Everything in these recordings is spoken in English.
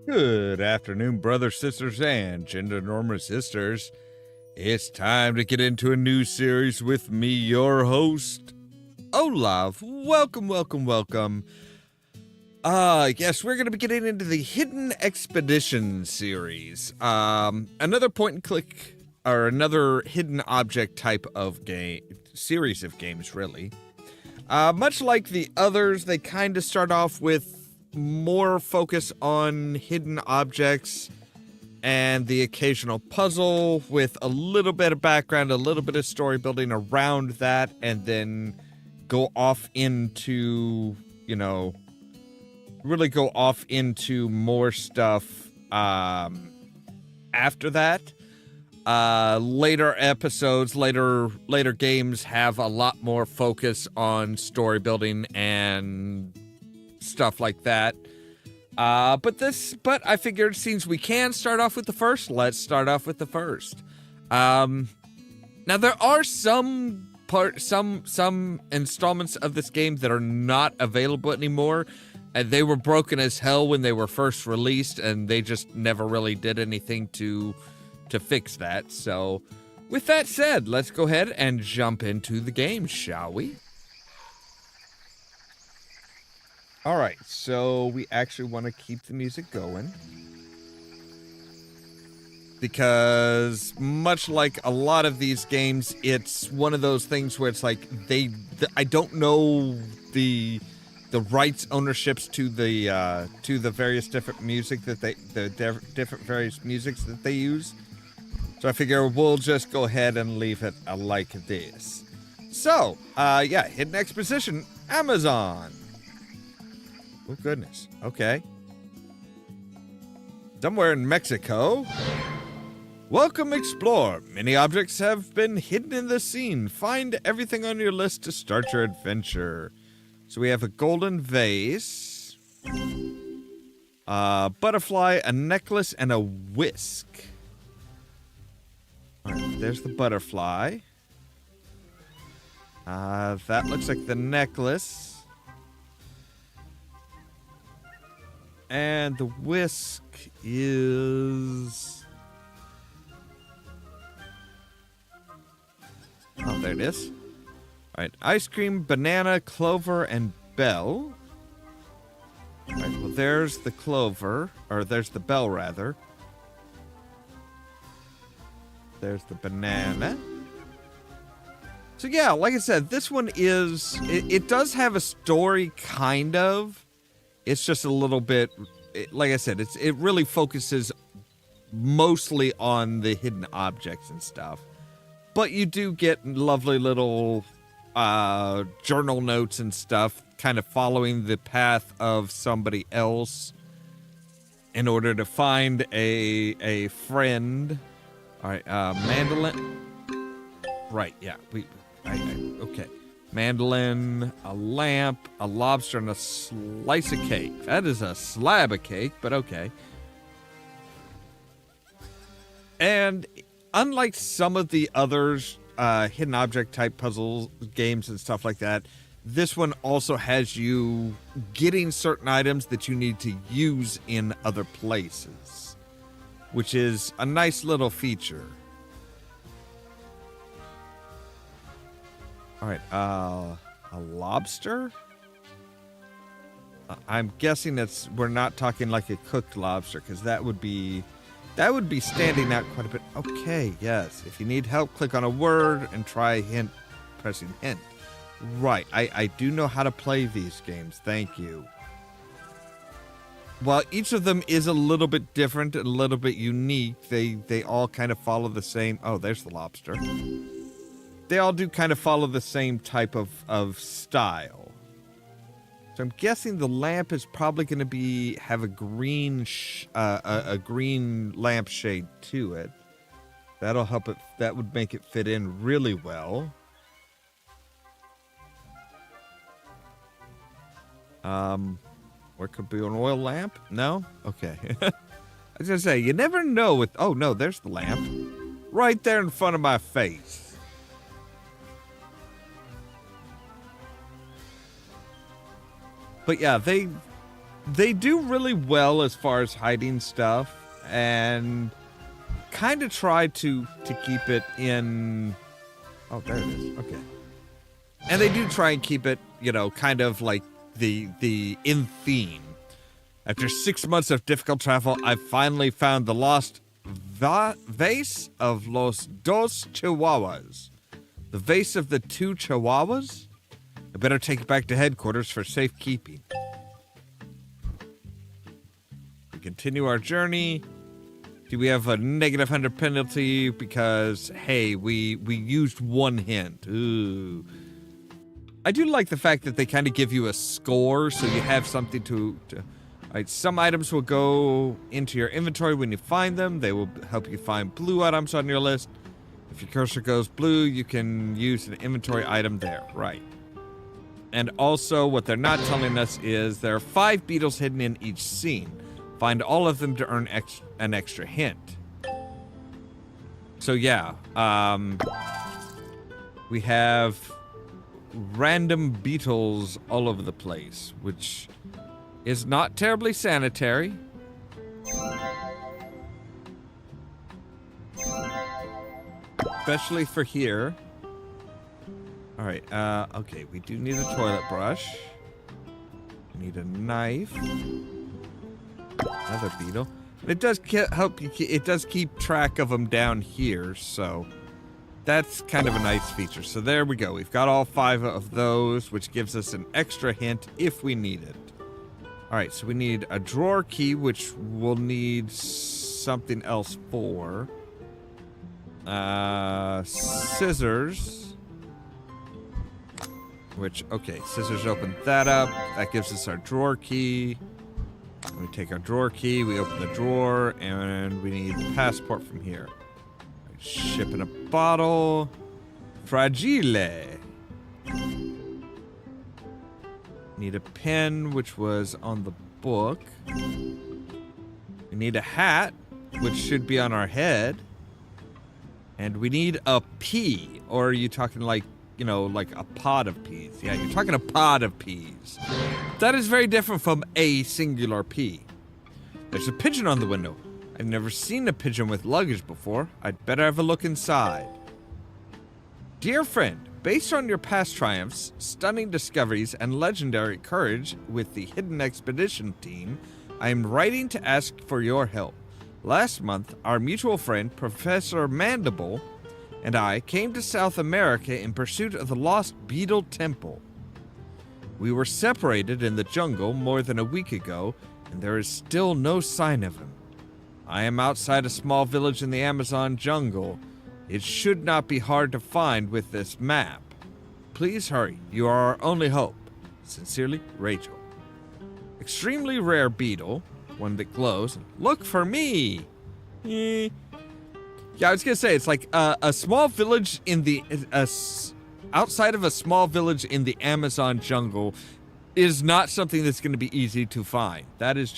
Good afternoon, brothers, sisters, and gender-normative sisters. It's time to get into a new series with me, your host, Ollamh. Welcome. Yes, we're going to be getting into the Hidden Expedition series. Another point-and-click, or another hidden object type of series of games, really. Much like the others, they kind of start off with more focus on hidden objects and the occasional puzzle with a little bit of background, a little bit of story building around that, and then go off into, really go off into more stuff after that. Later episodes, later games have a lot more focus on story building and stuff like that. But I figured since we can start off with the first, let's start off with the first. Now there are some installments of this game that are not available anymore, and they were broken as hell when they were first released, and they just never really did anything to fix that. So with that said, let's go ahead and jump into the game, shall we? All right, so we actually want to keep the music going because much like a lot of these games, it's one of those things where it's like I don't know the rights ownerships to the various different music that different various musics that they use. So I figure we'll just go ahead and leave it like this. So, Hidden Exposition, Amazon. Oh, goodness. Okay. Somewhere in Mexico. Welcome, explore. Many objects have been hidden in the scene. Find everything on your list to start your adventure. So we have a golden vase, a butterfly, a necklace, and a whisk. All right, there's the butterfly. That looks like the necklace. And the whisk is... Oh, there it is. Alright, ice cream, banana, clover, and bell. Alright, well, there's the clover. Or there's the bell, rather. There's the banana. So, yeah, like I said, this one is... It does have a story, kind of. It's just a little bit, like I said, it really focuses mostly on the hidden objects and stuff. But you do get lovely little journal notes and stuff, kind of following the path of somebody else in order to find a friend. All right, mandolin. Right, yeah, okay. Mandolin, a lamp, a lobster, and a slice of cake. That is a slab of cake, but okay. And unlike some of the others, hidden object type puzzle games and stuff like that, this one also has you getting certain items that you need to use in other places, which is a nice little feature. All right, a lobster? I'm guessing we're not talking like a cooked lobster, because that would be standing out quite a bit. Okay, yes. If you need help, click on a word and try pressing hint. Right, I do know how to play these games. Thank you. While each of them is a little bit different and a little bit unique, they all kind of follow the same... Oh, there's the lobster. They all do kind of follow the same type of style. So I'm guessing the lamp is probably going to have a green a green lampshade to it. That'll help it. That would make it fit in really well. Or it could be an oil lamp. No? Okay. I was going to say, you never know with... Oh, no, there's the lamp. Right there in front of my face. But yeah, they do really well as far as hiding stuff, and kind of try to keep it in. Oh, there it is. Okay. And they do try and keep it, you know, kind of like the in theme. After 6 months of difficult travel, I finally found the lost vase of los dos chihuahuas. The vase of the two chihuahuas? I better take it back to headquarters for safekeeping. We continue our journey. Do we have a -100 penalty because, hey, we used one hint? Ooh. I do like the fact that they kind of give you a score, so you have something to right, some items will go into your inventory when you find them. They will help you find blue items on your list. If your cursor goes blue, you can use an inventory item there. Right. And also, what they're not telling us is there are 5 beetles hidden in each scene. Find all of them to earn an extra hint. So yeah, we have random beetles all over the place, which is not terribly sanitary. Especially for here. Alright, okay, we do need a toilet brush. We need a knife. Another beetle. It does help you. It does keep track of them down here, so that's kind of a nice feature. So there we go. We've got all 5 of those, which gives us an extra hint if we need it. All right, so we need a drawer key, which we'll need something else for. Scissors. Which, okay, scissors open that up. That gives us our drawer key. We take our drawer key, we open the drawer, and we need the passport from here. Ship in a bottle. Fragile. Need a pen, which was on the book. We need a hat, which should be on our head. And we need a pea. Or are you talking like, you know, like a pod of peas? Yeah, you're talking a pod of peas. That is very different from a singular pea. There's a pigeon on the window. I've never seen a pigeon with luggage before. I'd better have a look inside. Dear friend, based on your past triumphs, stunning discoveries, and legendary courage with the Hidden Expedition team, I am writing to ask for your help. Last month, our mutual friend, Professor Mandible, and I came to South America in pursuit of the lost Beetle Temple. We were separated in the jungle more than a week ago, and there is still no sign of him. I am outside a small village in the Amazon jungle. It should not be hard to find with this map. Please hurry. You are our only hope. Sincerely, Rachel. Extremely rare beetle, one that glows. Look for me! Yeah, I was gonna say, it's like a small village in the... outside of a small village in the Amazon jungle is not something that's going to be easy to find. That is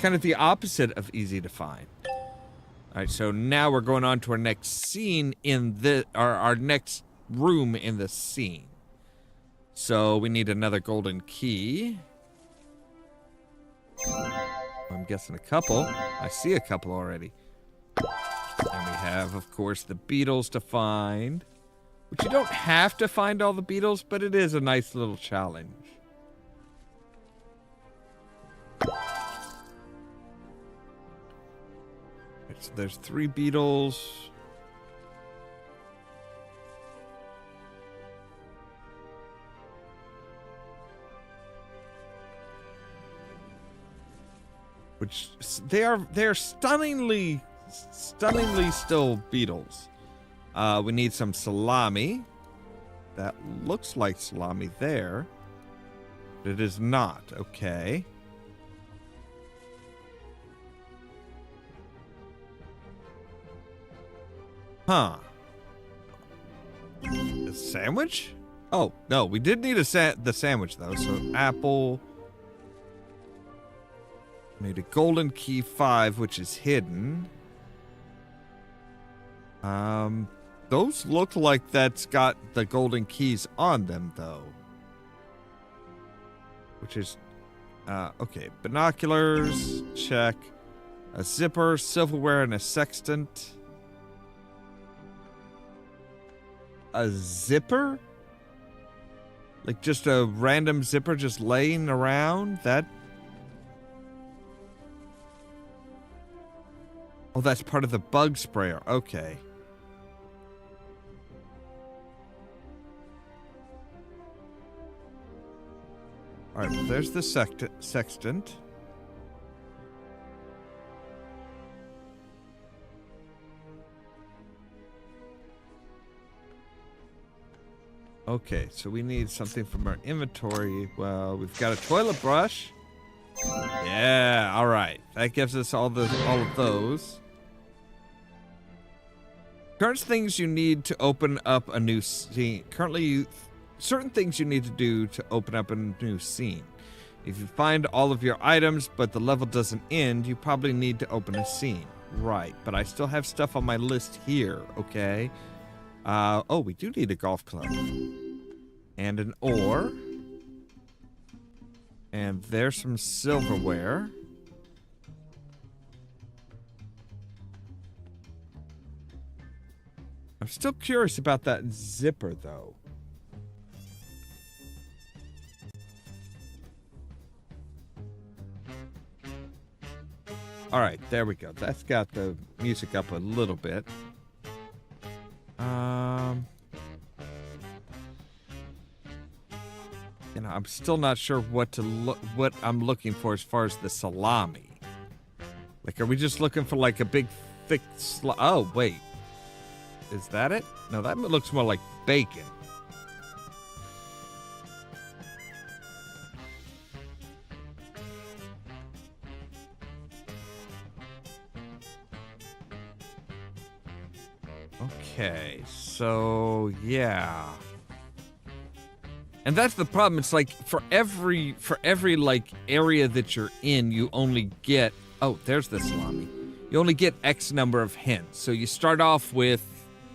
kind of the opposite of easy to find. All right, so now we're going on to our next scene in our next room in the scene. So we need another golden key. I'm guessing a couple. I see a couple already. And we have, of course, the beetles to find. Which you don't have to find all the beetles, but it is a nice little challenge. So there's 3 beetles. Which they're stunningly still beetles. We need some salami. That looks like salami there. But it is not. Okay. Huh. A sandwich? Oh, no. We did need the sandwich, though. So, apple. Need a golden key 5, which is hidden. Those look like that's got the golden keys on them, though. Which is Okay, binoculars, check. A zipper, silverware, and a sextant. A zipper? Like just a random zipper just laying around? That... Oh, that's part of the bug sprayer. Okay. Alright, well, there's the sextant. Okay, so we need something from our inventory. Well, we've got a toilet brush. Yeah, alright. That gives us all of those. Current things you need to open up a new scene. Certain things you need to do to open up a new scene. If you find all of your items, but the level doesn't end, you probably need to open a scene. Right, but I still have stuff on my list here, okay? Oh, we do need a golf club. And an ore. And there's some silverware. I'm still curious about that zipper, though. All right, there we go. That's got the music up a little bit. You know, I'm still not sure what I'm looking for as far as the salami. Like, are we just looking for like a big, thick oh, wait. Is that it? No, that looks more like bacon. Okay, so yeah. And that's the problem. It's like for every like area that you're in, you only get, oh, there's the salami. You only get X number of hints. So you start off with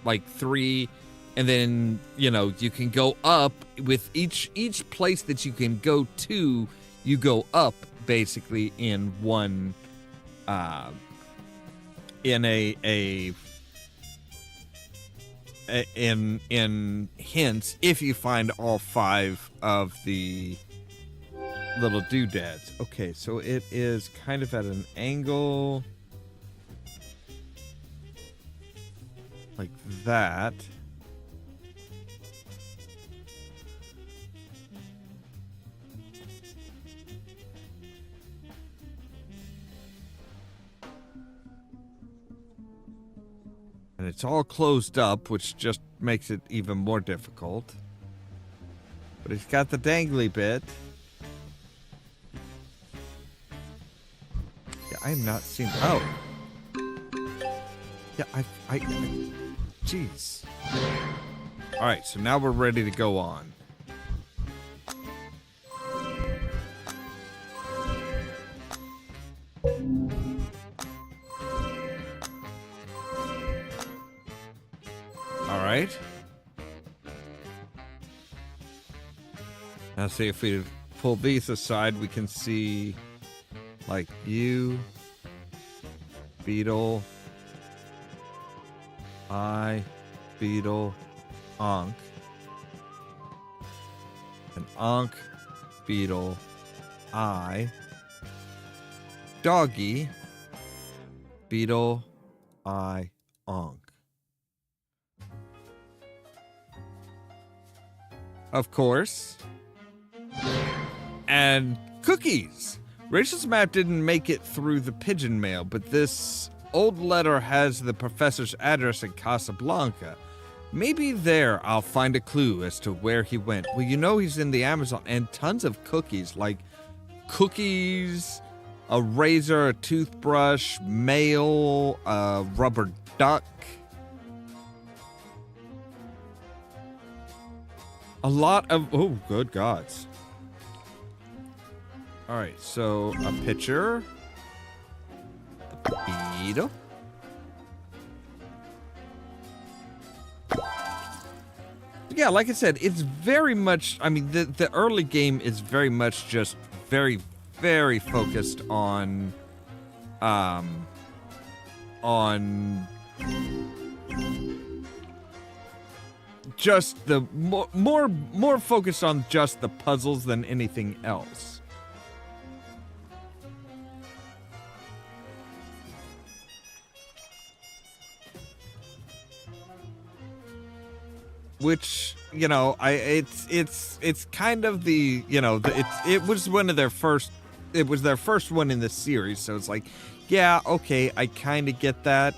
like 3, and then, you know, you can go up with each place that you can go to, you go up basically in one in hints if you find all 5 of the little doodads. Okay, so it is kind of at an angle like that. And it's all closed up, which just makes it even more difficult. But it's got the dangly bit. Yeah, I am not seeing... Oh. Yeah, I jeez. Alright, so now we're ready to go on. Alright. Now see if we pull these aside, we can see like you, beetle, I, beetle, Ankh. And Ankh, beetle, I, doggy, beetle, I, Ankh. Of course. And cookies. Rachel's map didn't make it through the pigeon mail, but this old letter has the professor's address in Casablanca. Maybe there I'll find a clue as to where he went. Well, you know he's in the Amazon, and tons of cookies, like cookies, a razor, a toothbrush, mail, a rubber duck. A lot of, oh, good gods. All right, so a pitcher, a beetle. Yeah, like I said, it's very much, I mean, the early game is very much just very very focused on just the more focused on just the puzzles than anything else. Which, you know, it's kind of the, you know, it was one of their first, it was their first one in the series, so it's like, yeah, okay, I kind of get that.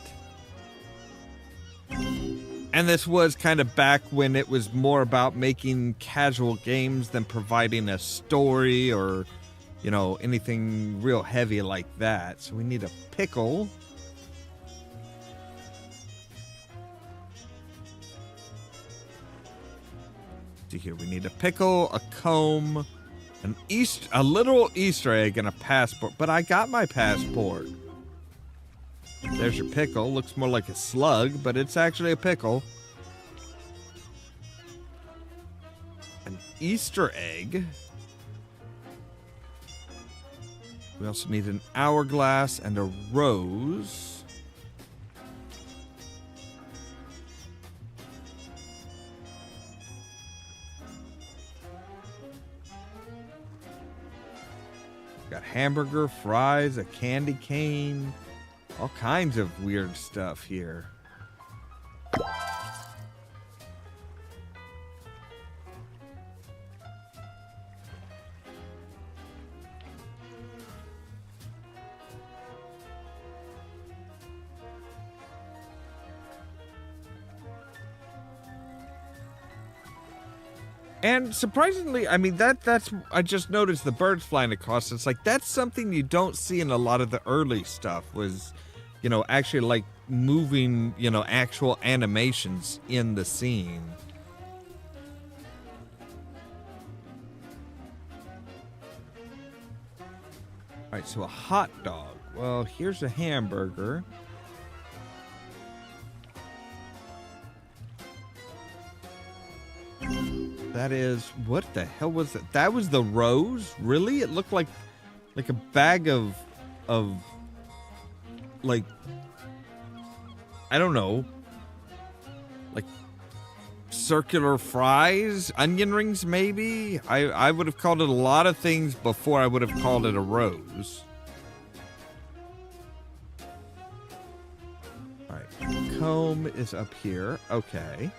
And this was kind of back when it was more about making casual games than providing a story or, you know, anything real heavy like that. So we need a pickle. See here, we need a pickle, a comb, a literal Easter egg, and a passport. But I got my passport. There's your pickle. Looks more like a slug, but it's actually a pickle. An Easter egg. We also need an hourglass and a rose. Got hamburger, fries, a candy cane, all kinds of weird stuff here. And surprisingly, I mean, that's, I just noticed the birds flying across. It's like, that's something you don't see in a lot of the early stuff was, you know, actually like moving, you know, actual animations in the scene. All right, so a hot dog. Well, here's a hamburger. That is, what the hell was it? That was the rose? Really? It looked like a bag of like, I don't know, like circular fries, onion rings maybe? I would have called it a lot of things before I would have called it a rose. All right, comb is up here. Okay.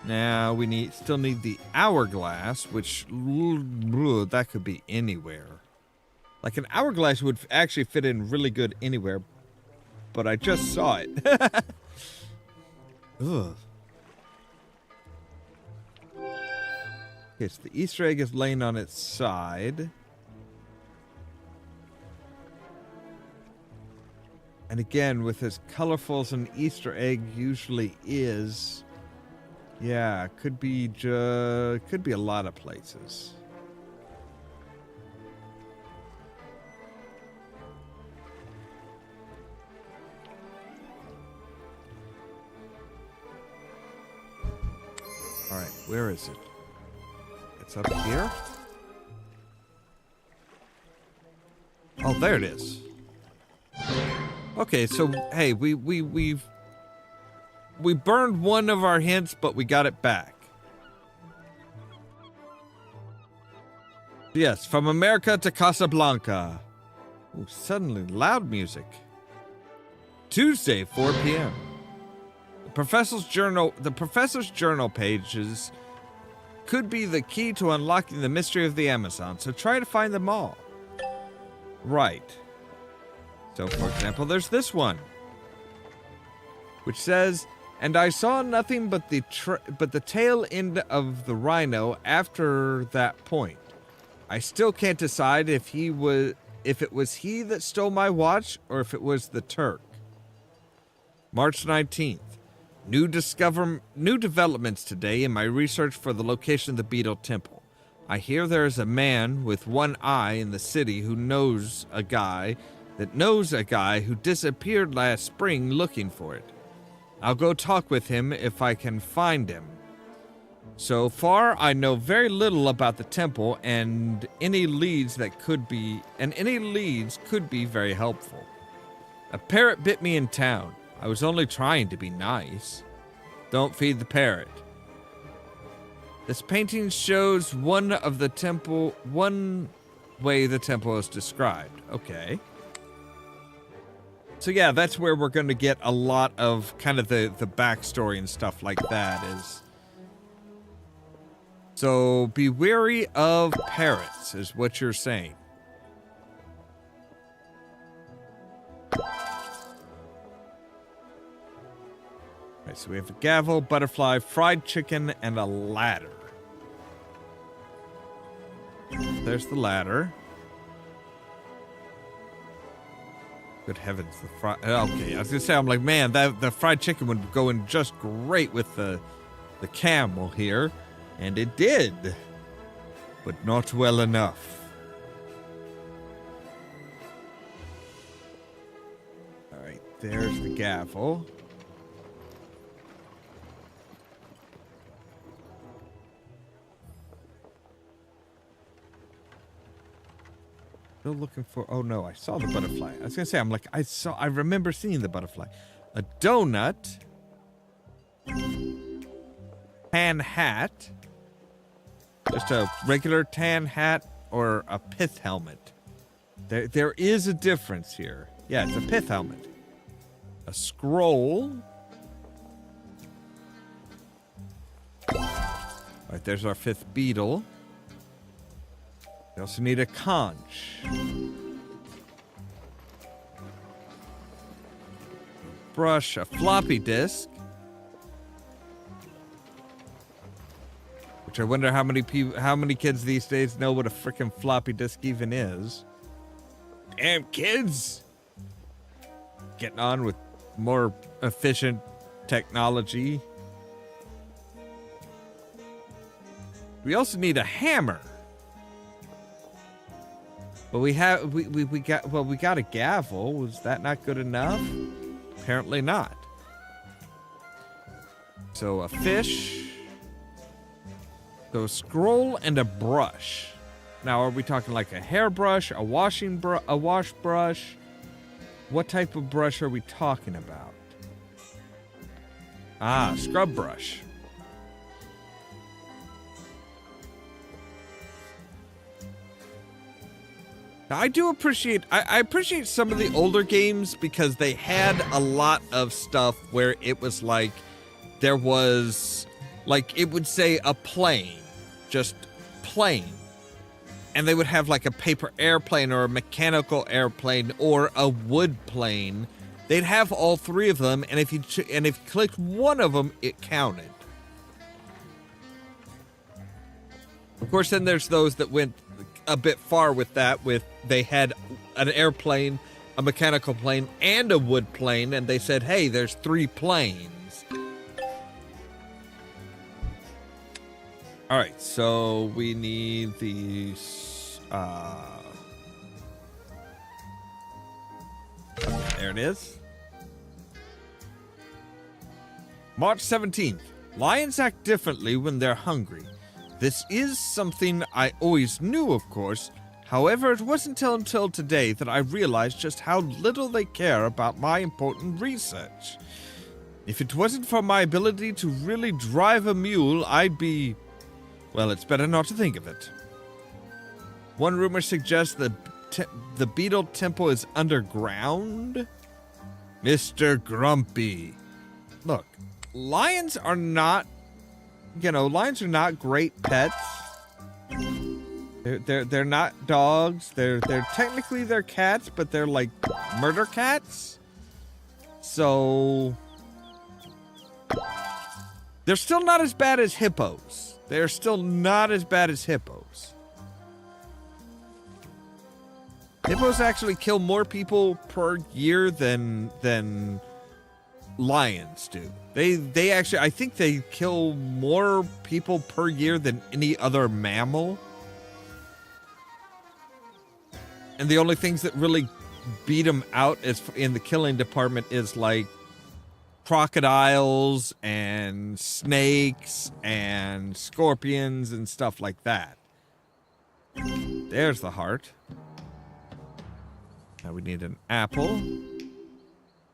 Now we still need the hourglass, which that could be anywhere. Like an hourglass would actually fit in really good anywhere, but I just saw it. Ugh. Okay, so the Easter egg is laying on its side. And again, with as colorful as an Easter egg usually is, yeah, could be a lot of places. All right, where is it? It's up here. Oh, there it is. Okay, so hey, we burned one of our hints, but we got it back. Yes, from America to Casablanca. Ooh, suddenly loud music. Tuesday, 4 p.m. The professor's journal pages could be the key to unlocking the mystery of the Amazon, so try to find them all. Right. So, for example, there's this one, which says, "And I saw nothing but the tail end of the rhino after that point. I still can't decide if it was he that stole my watch or if it was the Turk." March 19th. New developments today in my research for the location of the Beetle Temple. I hear there is a man with one eye in the city who knows a guy who disappeared last spring looking for it. I'll go talk with him if I can find him. So far, I know very little about the temple, and any leads could be very helpful. A parrot bit me in town. I was only trying to be nice. Don't feed the parrot. This painting shows one way the temple is described. Okay. So yeah, that's where we're going to get a lot of kind of the backstory and stuff like that is. So be wary of parrots is what you're saying. Alright, so we have a gavel, butterfly, fried chicken, and a ladder. There's the ladder. Good heavens, the fried... Okay, I was gonna say, I'm like, man, the fried chicken would go in just great with the camel here. And it did. But not well enough. Alright, there's the gavel. Still looking for... Oh, no, I saw the butterfly. I was going to say, I'm like, I remember seeing the butterfly. A donut. Tan hat. Just a regular tan hat or a pith helmet. There is a difference here. Yeah, it's a pith helmet. A scroll. Alright, there's our 5th beetle. We also need a conch. Brush, a floppy disk. Which I wonder how many kids these days know what a frickin' floppy disk even is. Damn kids! Getting on with more efficient technology. We also need a hammer. But we got a gavel. Was that not good enough? Apparently not. So a fish. So a scroll and a brush. Now, are we talking like a hairbrush, a wash brush? What type of brush are we talking about? Ah, scrub brush. Now, I do appreciate, I appreciate some of the older games because they had a lot of stuff where it was like, there was, like, it would say a plane, just plane. And they would have like a paper airplane or a mechanical airplane or a wood plane. They'd have all three of them, and if you clicked one of them, it counted. Of course, then there's those that went a bit far with that, with they had an airplane, a mechanical plane, and a wood plane, and they said, hey, there's 3 planes. All right, so we need these. There it is. March 17th. Lions act differently when they're hungry. This is something I always knew, of course. However, it wasn't until today that I realized just how little they care about my important research. If it wasn't for my ability to really drive a mule, I'd be... well, it's better not to think of it. One rumor suggests that the Beetle Temple is underground. Mr. Grumpy. Look, lions are not, lions are not great pets. They're not dogs. They're technically they're cats, but they're like murder cats. So they're still not as bad as hippos. They're still not as bad as hippos. Hippos actually kill more people per year than lions do. They actually, I think they kill more people per year than any other mammal. And the only things that really beat them out in the killing department is like crocodiles and snakes and scorpions and stuff like that. There's the heart. Now we need an apple.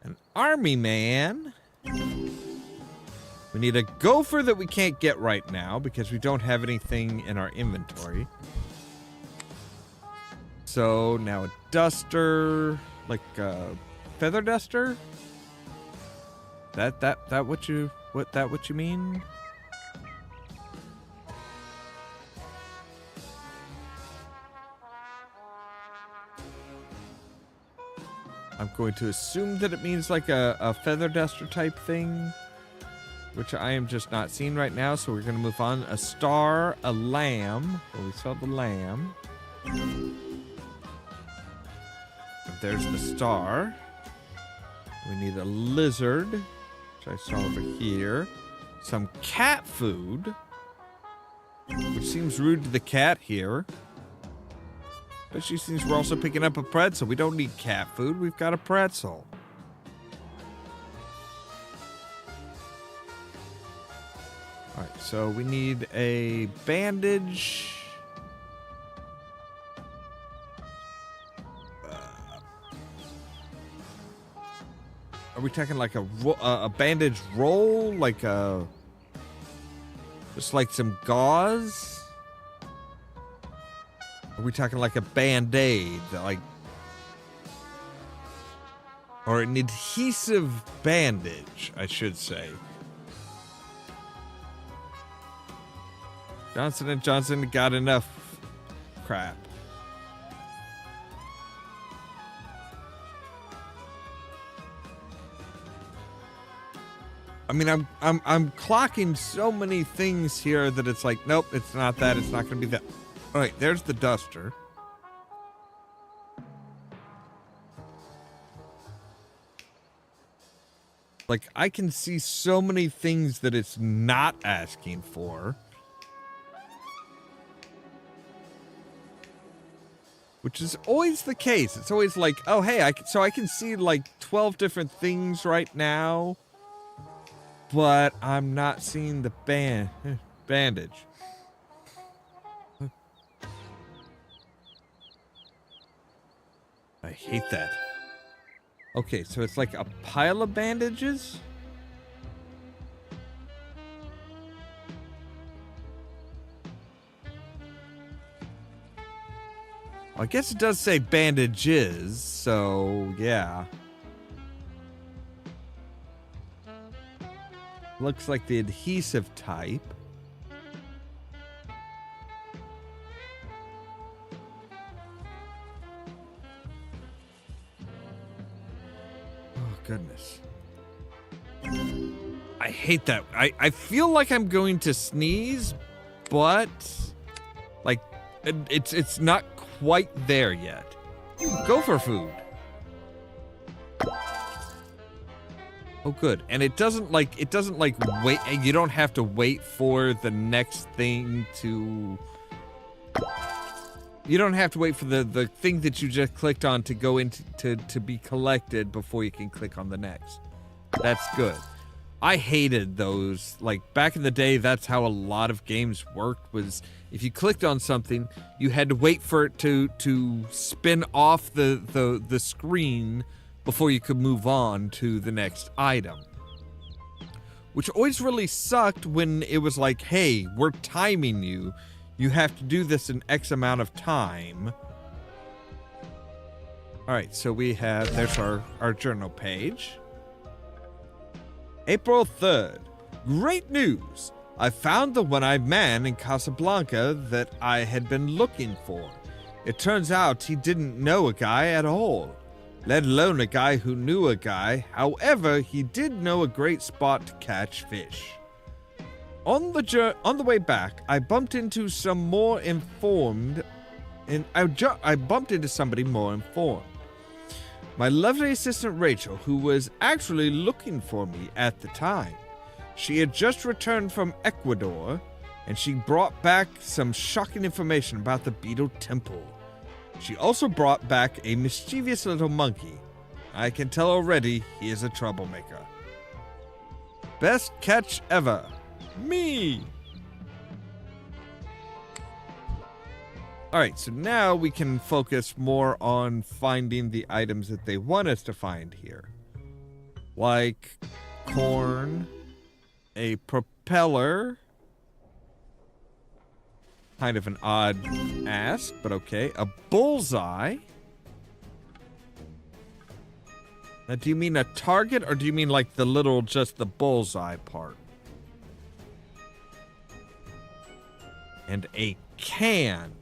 An army man. We need a gopher that we can't get right now because we don't have anything in our inventory. So now a duster, like a feather duster. That what you mean? I'm going to assume that it means like a feather duster type thing, which I am just not seeing right now. So we're going to move on. A star, a lamb. Well, we saw the lamb. There's the star. We need a lizard, which I saw over here. Some cat food, which seems rude to the cat here. But she seems we're also picking up a pretzel. We don't need cat food. We've got a pretzel. All right, so we need a bandage. Are we talking like a bandage roll? Like just like some gauze? Are we talking like a band-aid? Like, or an adhesive bandage, I should say. Johnson & Johnson got enough crap. I mean, I'm clocking so many things here that it's like, nope, it's not that. It's not going to be that. All right, there's the duster. Like, I can see so many things that it's not asking for. Which is always the case. It's always like, oh, hey, I can see like 12 different things right now. But I'm not seeing the bandage. I hate that. Okay, so it's like a pile of bandages? Well, I guess it does say bandages, so yeah. Looks like the adhesive type. Goodness. I hate that. I feel like I'm going to sneeze, but like it's not quite there yet. Gopher food. Oh good. And it doesn't like wait, you don't have to wait for the next thing to You don't have to wait for the thing that you just clicked on to go into to be collected before you can click on the next. That's good. I hated those. Like back in the day, that's how a lot of games worked, was if you clicked on something, you had to wait for it to spin off the screen before you could move on to the next item. Which always really sucked when it was like, hey, we're timing you. You have to do this in X amount of time. All right, so we have, there's our journal page. April 3rd. Great news! I found the one-eyed man in Casablanca that I had been looking for. It turns out he didn't know a guy at all, let alone a guy who knew a guy. However, he did know a great spot to catch fish. On the way back, I bumped into some more informed, and I bumped into somebody more informed. My lovely assistant Rachel, who was actually looking for me at the time. She had just returned from Ecuador, and she brought back some shocking information about the Beetle Temple. She also brought back a mischievous little monkey. I can tell already he is a troublemaker. Best catch ever. Me. All right, so now we can focus more on finding the items that they want us to find here. Like corn, a propeller. Kind of an odd ask, but okay. A bullseye. Now, do you mean a target, or do you mean like the little, just the bullseye part? And a can.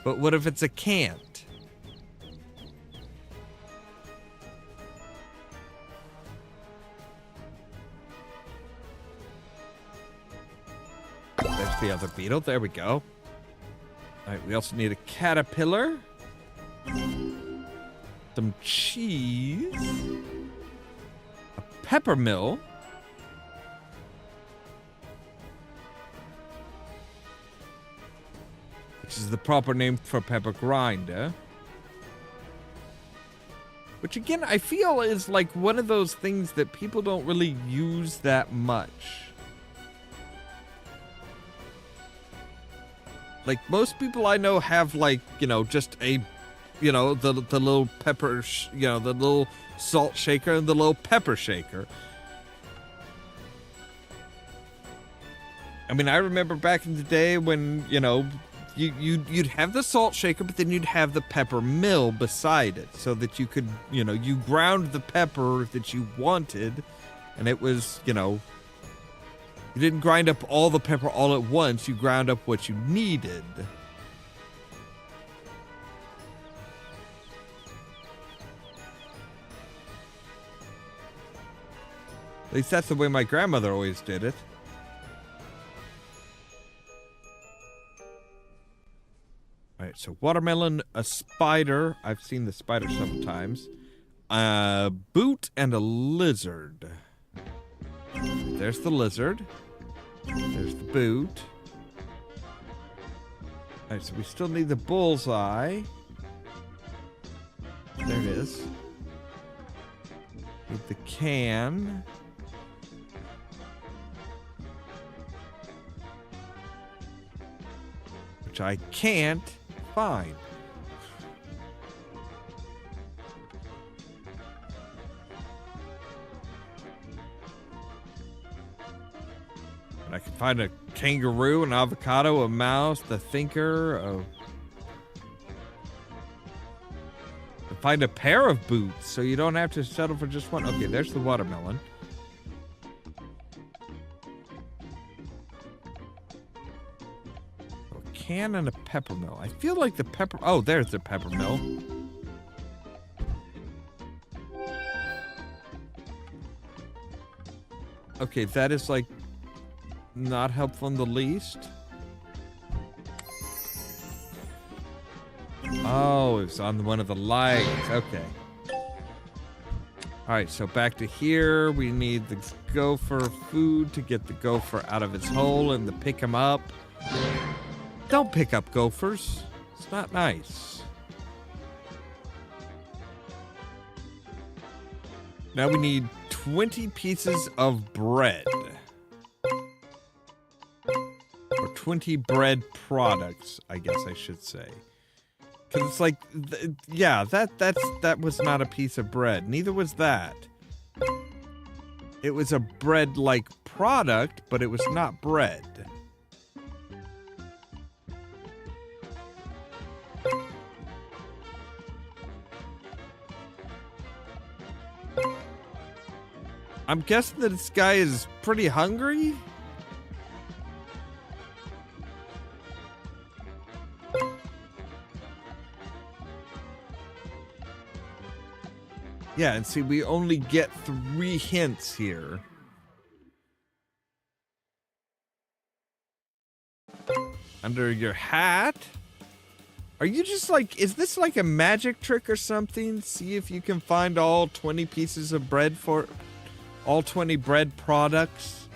But what if it's a can't? There's the other beetle. There we go. All right, we also need a caterpillar. Some cheese. A pepper mill. Which is the proper name for pepper grinder. Which again, I feel is like one of those things that people don't really use that much. Like most people I know have like, you know, just a, you know, the little pepper, you know, the little salt shaker and the little pepper shaker. I mean, I remember back in the day when, you know, you'd have the salt shaker, but then you'd have the pepper mill beside it so that you could, you know, you ground the pepper that you wanted, and it was, you know, you didn't grind up all the pepper all at once, you ground up what you needed. At least that's the way my grandmother always did it. Alright, so watermelon, a spider. I've seen the spider sometimes. A boot and a lizard. There's the lizard. There's the boot. Alright, so we still need the bullseye. There it is. Need the can. Which I can't find. And I can find a kangaroo, an avocado, a mouse, the thinker, I find a pair of boots, so you don't have to settle for just one. Okay, there's the watermelon. Can and a pepper mill. I feel like the pepper... Oh, there's the pepper mill. Okay, that is like not helpful in the least. Oh, it's on one of the lights. Okay. Alright, so back to here. We need the gopher food to get the gopher out of its hole and to pick him up. Don't pick up gophers. It's not nice. Now we need 20 pieces of bread. Or 20 bread products, I guess I should say. Because it's like, yeah, that was not a piece of bread. Neither was that. It was a bread-like product, but it was not bread. I'm guessing that this guy is pretty hungry. Yeah, and see, we only get 3 hints here. Under your hat? Are you just like, is this like a magic trick or something? See if you can find all 20 pieces of bread for... all 20 bread products.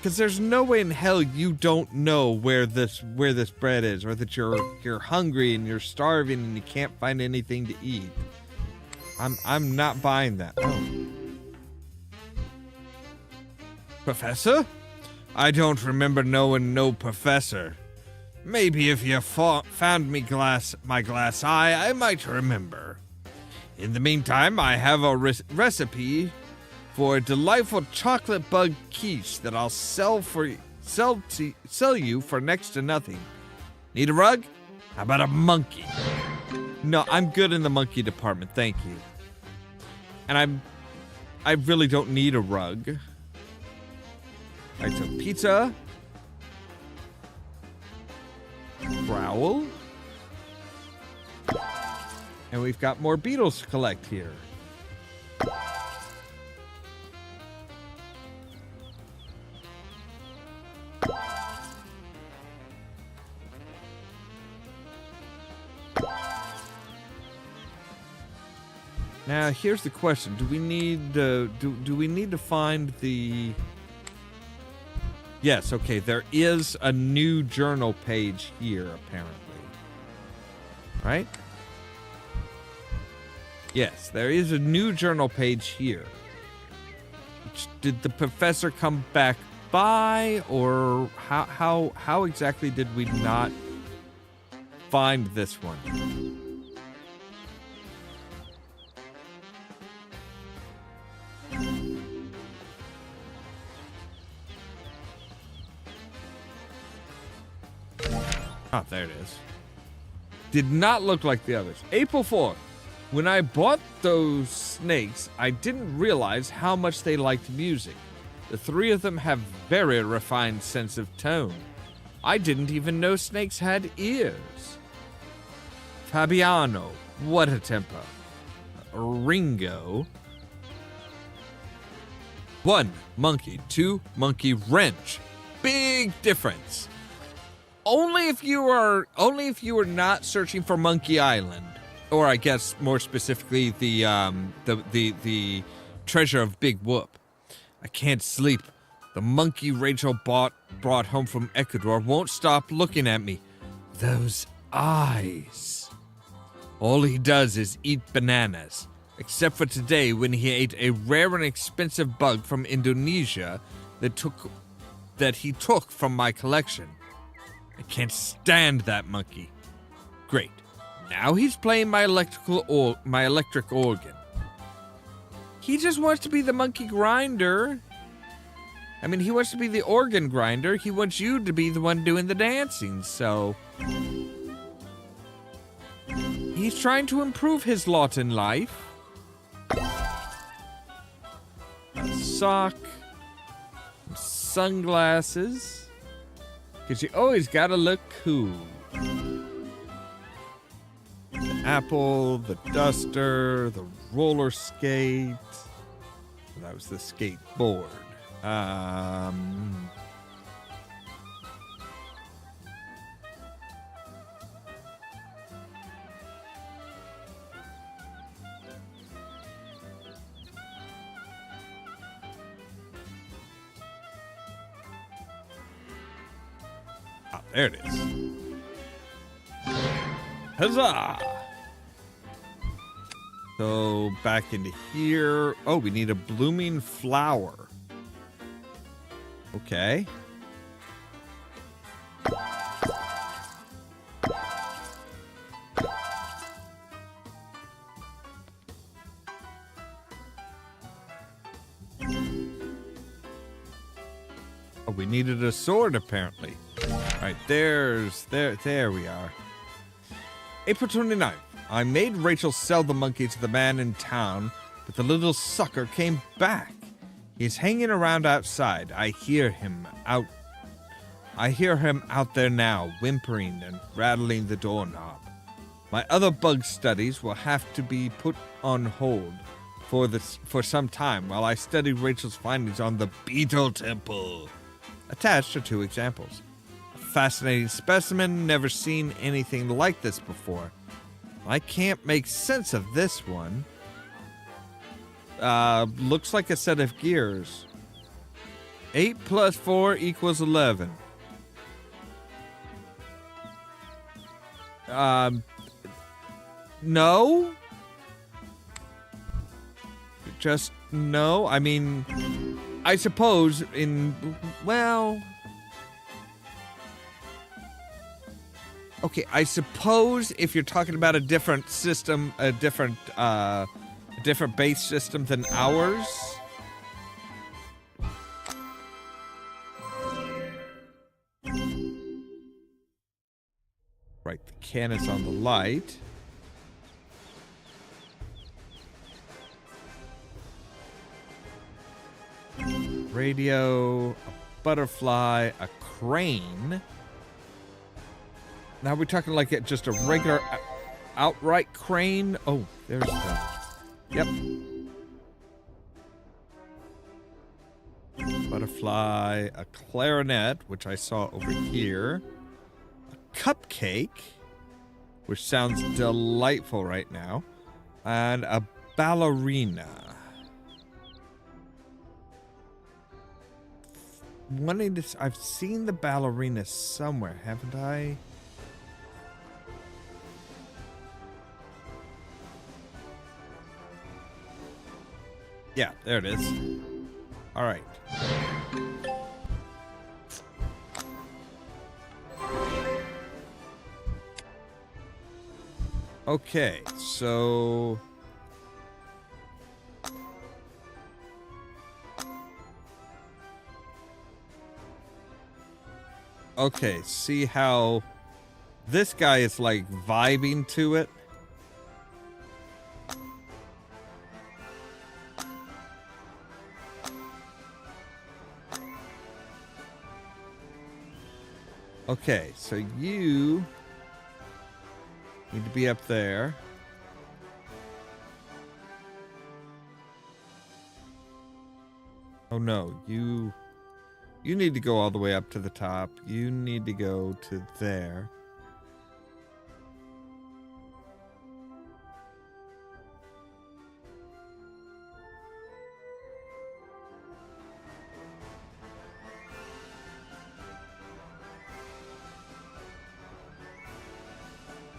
Because there's no way in hell you don't know where this bread is, or that you're hungry and you're starving and you can't find anything to eat. I'm not buying that. Oh. Professor? I don't remember knowing no professor. Maybe if you found me my glass eye, I might remember. In the meantime, I have a recipe for a delightful chocolate bug quiche that I'll sell you for next to nothing. Need a rug? How about a monkey? No, I'm good in the monkey department, thank you. And I really don't need a rug. All right, so pizza. Growl. And we've got more beetles to collect here. Now, here's the question. Do we need do we need to find the... Yes, okay, there is a new journal page here, apparently. Right? Yes, there is a new journal page here. Did the professor come back by, or how exactly did we not find this one? Oh, there it is. Did not look like the others. April 4th. When I bought those snakes, I didn't realize how much they liked music. The three of them have very refined sense of tone. I didn't even know snakes had ears. Fabiano, what a temper. Ringo. 1, monkey. 2, monkey wrench. Big difference. Only if you are not searching for Monkey Island, or I guess more specifically the treasure of Big Whoop. I can't sleep. The monkey Rachel brought home from Ecuador won't stop looking at me. Those eyes. All he does is eat bananas, except for today when he ate a rare and expensive bug from Indonesia that he took from my collection. I can't stand that monkey. Great. Now he's playing my electric organ. He just wants to be the monkey grinder. I mean, he wants to be the organ grinder. He wants you to be the one doing the dancing, so... He's trying to improve his lot in life. A sock. Sunglasses. Because you always gotta look cool. The apple, the duster, the roller skate. That was the skateboard. There it is. Huzzah! So, back into here. Oh, we need a blooming flower. Okay. Oh, we needed a sword, apparently. Alright, there we are. April 29th. I made Rachel sell the monkey to the man in town, but the little sucker came back. He's hanging around outside. I hear him out there now, whimpering and rattling the doorknob. My other bug studies will have to be put on hold for some time while I study Rachel's findings on the Beetle Temple. Attached are 2 examples. Fascinating specimen, never seen anything like this before. I can't make sense of this one. Looks like a set of gears. 8 plus 4 equals 11. No. Just no. I mean, I suppose well... Okay, I suppose if you're talking about a different system, a different base system than ours. Right, the cannon's on the light. Radio, a butterfly, a crane. Now we're talking like just a regular outright crane. Oh, there's the... Yep. Butterfly, a clarinet, which I saw over here. A cupcake, which sounds delightful right now. And a ballerina. Wanting to... I've seen the ballerina somewhere, haven't I? Yeah, there it is. All right. Okay, so... Okay, see how this guy is like vibing to it? Okay, so you need to be up there. Oh no, you need to go all the way up to the top. You need to go to there.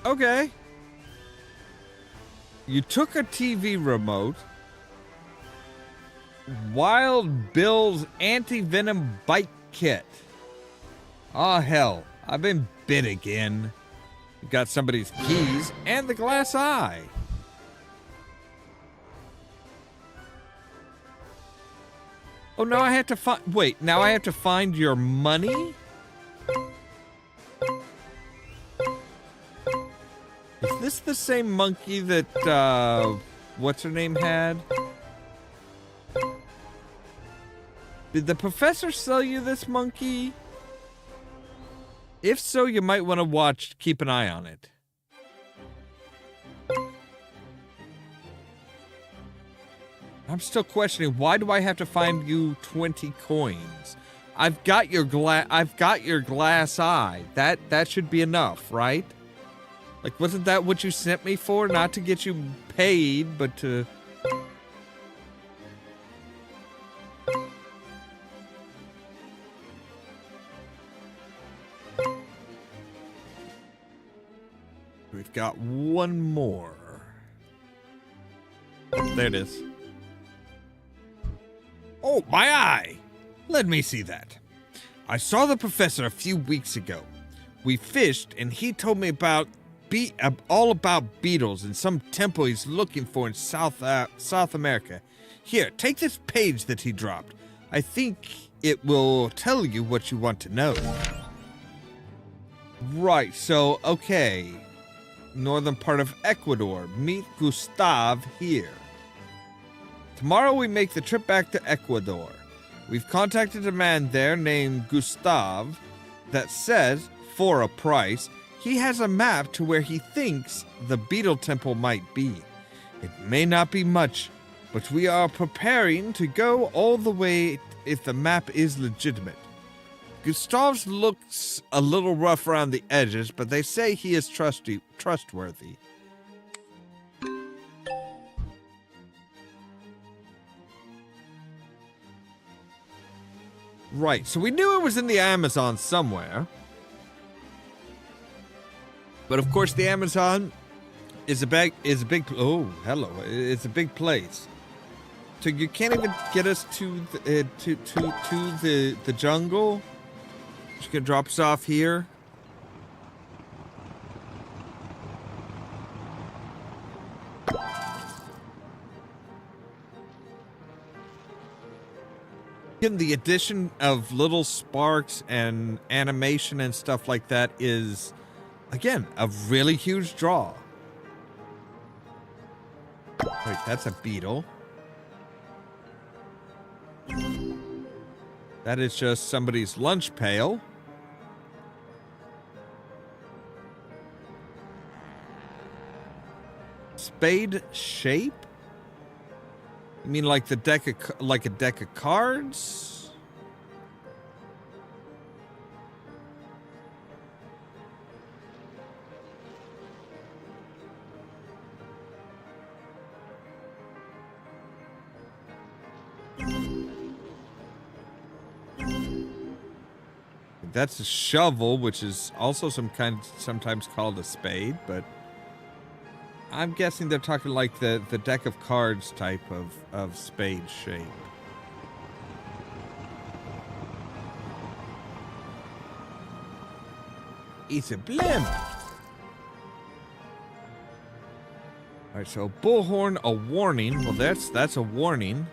Okay. You took a TV remote. Wild Bill's anti-venom bite kit. Oh, hell. I've been bit again. You got somebody's keys and the glass eye. Oh, now I have to find... Wait, now I have to find your money? Is this the same monkey that, what's her name had? Did the professor sell you this monkey? If so, you might want to keep an eye on it. I'm still questioning, why do I have to find you 20 coins? I've got your glass eye. That should be enough, right? Like, wasn't that what you sent me for? Not to get you paid, but to... We've got one more. Oh, there it is. Oh, my eye! Let me see that. I saw the professor a few weeks ago. We fished, and he told me all about beetles in some temple he's looking for in South America. Here, take this page that he dropped. I think it will tell you what you want to know. Right, so, okay. Northern part of Ecuador. Meet Gustav here. Tomorrow we make the trip back to Ecuador. We've contacted a man there named Gustav that says, for a price, he has a map to where he thinks the beetle temple might be. It may not be much, but we are preparing to go all the way if the map is legitimate. Gustav's looks a little rough around the edges, but they say he is trustworthy. Right, so we knew it was in the Amazon somewhere. But of course the Amazon is a big oh, hello. It's a big place. So you can't even get us to the jungle. Just gonna drop us off here. Again, the addition of little sparks and animation and stuff like that is, again, a really huge draw. Wait, that's a beetle. That is just somebody's lunch pail. Spade shape? You mean like the deck of, like a deck of cards? That's a shovel, which is also sometimes called a spade, but I'm guessing they're talking like the deck of cards type of spade shape. It's a blimp. All right, so bullhorn, a warning. Well, that's a warning.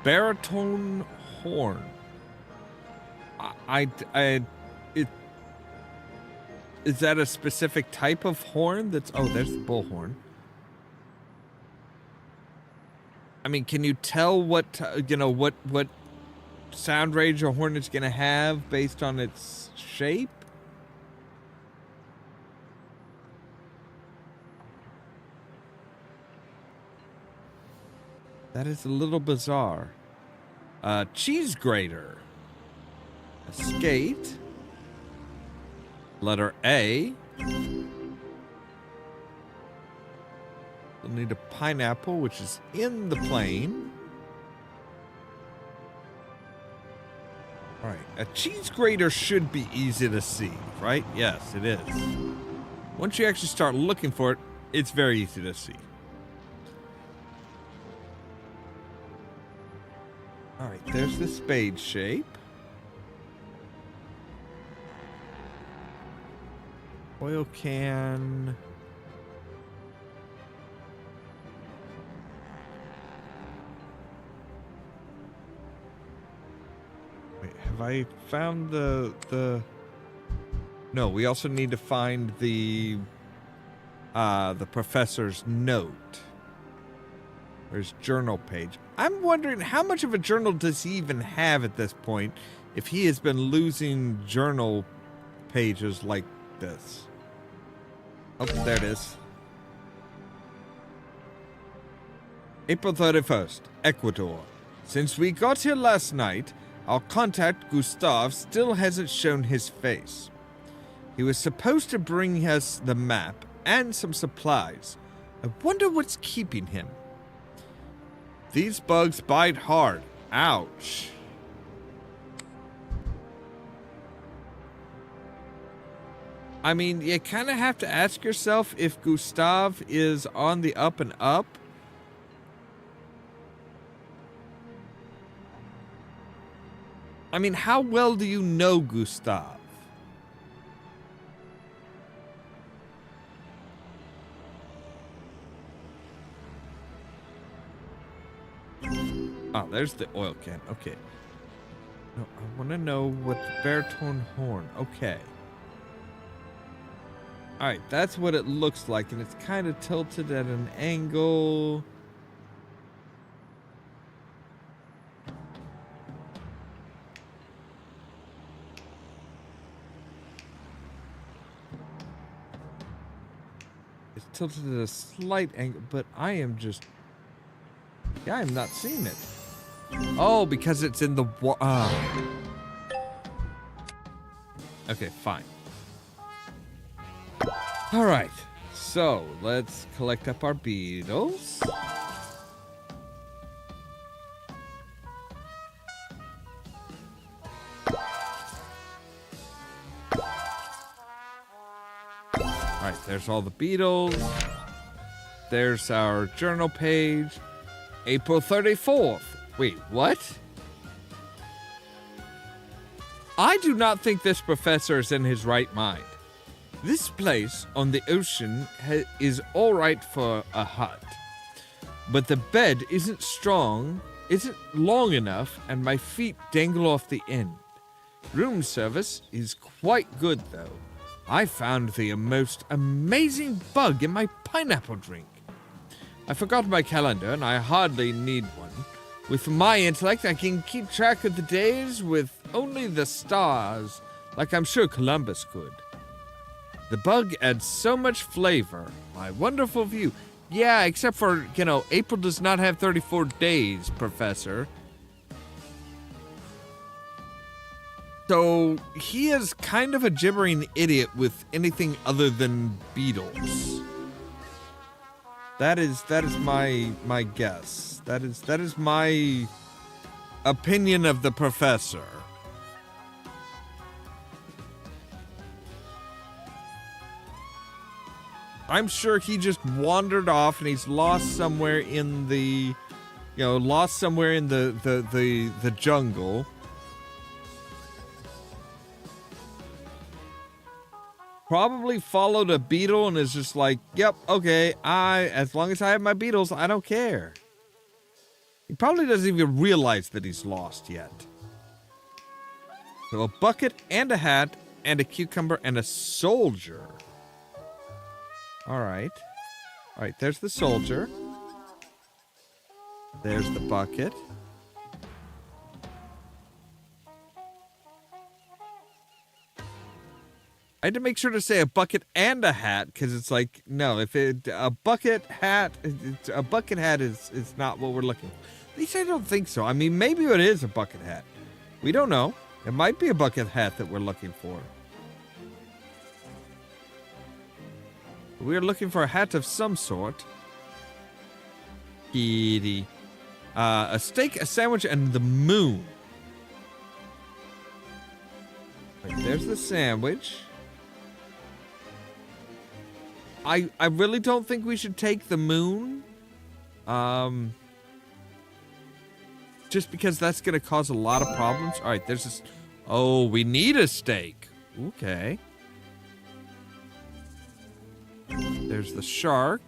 Baritone horn. Is that a specific type of horn? That's, oh, there's the bullhorn. I mean, can you tell what what sound range a horn is gonna have based on its shape? That is a little bizarre. Cheese grater. A skate. Letter A. We'll need a pineapple, which is in the plane. Alright, a cheese grater should be easy to see, right? Yes, it is. Once you actually start looking for it, it's very easy to see. Alright, there's the spade shape. Oil can. Wait, have I found the... No, we also need to find the professor's note. There's journal page. I'm wondering how much of a journal does he even have at this point if he has been losing journal pages like this. Oh, there it is. April 31st, Ecuador. Since we got here last night, our contact Gustav still hasn't shown his face. He was supposed to bring us the map and some supplies. I wonder what's keeping him. These bugs bite hard. Ouch. I mean, you kind of have to ask yourself if Gustav is on the up and up. I mean, how well do you know Gustav? Oh, there's the oil can. Okay. No, I want to know what the baritone horn. Okay. Alright, that's what it looks like, and it's kind of tilted at an angle. It's tilted at a slight angle, but I am just... Yeah, I'm not seeing it. Oh, because it's in the Okay, fine. All right. So, let's collect up our beetles. Alright, there's all the beetles. There's our journal page. April 34th. Wait, what? I do not think this professor is in his right mind. This place on the ocean is alright for a hut. But the bed isn't long enough, and my feet dangle off the end. Room service is quite good, though. I found the most amazing bug in my pineapple drink. I forgot my calendar, and I hardly need one. With my intellect, I can keep track of the days with only the stars, like I'm sure Columbus could. The bug adds so much flavor. My wonderful view. Yeah, except for, April does not have 34 days, Professor. So, he is kind of a gibbering idiot with anything other than beetles. That is my guess. That is my opinion of the professor. I'm sure he just wandered off and he's lost somewhere in the jungle. Probably followed a beetle and is just like, yep, okay, as long as I have my beetles, I don't care. He probably doesn't even realize that he's lost yet. So a bucket and a hat and a cucumber and a soldier. All right, there's the soldier. There's the bucket. I had to make sure to say a bucket and a hat, because it's like, no, a bucket hat is not what we're looking for. At least I don't think so. I mean, maybe it is a bucket hat. We don't know. It might be a bucket hat that we're looking for. We're looking for a hat of some sort. Kitty. A steak, a sandwich, and the moon. Right, there's the sandwich. I really don't think we should take the moon. Just because that's going to cause a lot of problems. All right, there's this. Oh, we need a steak. Okay. There's the shark.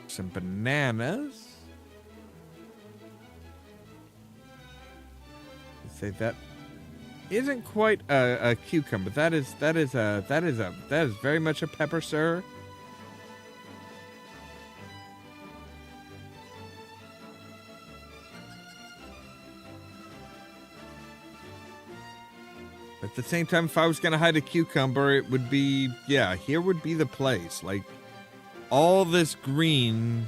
Some bananas. Let's say that isn't quite a cucumber. That is very much a pepper, sir. At the same time, if I was gonna hide a cucumber, it would be, yeah, here would be the place. Like, all this green.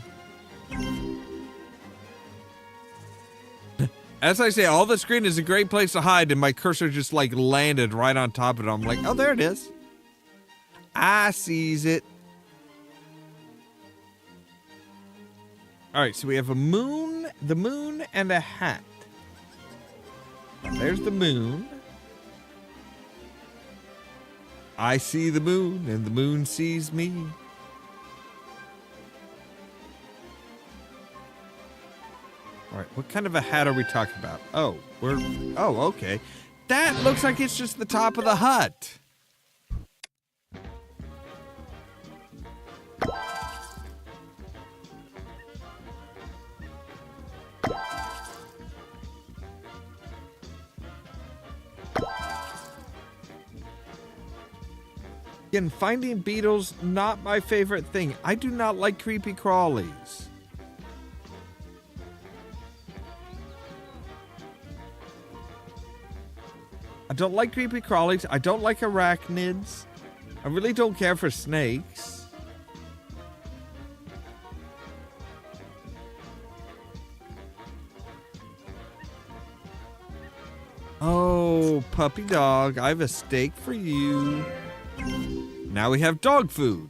As I say, all this green is a great place to hide, and my cursor just, like, landed right on top of it. I'm like, oh, there it is. I sees it. All right, so we have the moon, and a hat. There's the moon. I see the moon, and the moon sees me. All right, what kind of a hat are we talking about? Oh, okay. That looks like it's just the top of the hut. Again, finding beetles, not my favorite thing. I do not like creepy crawlies. I don't like creepy crawlies. I don't like arachnids. I really don't care for snakes. Oh, puppy dog, I have a steak for you. Now we have dog food.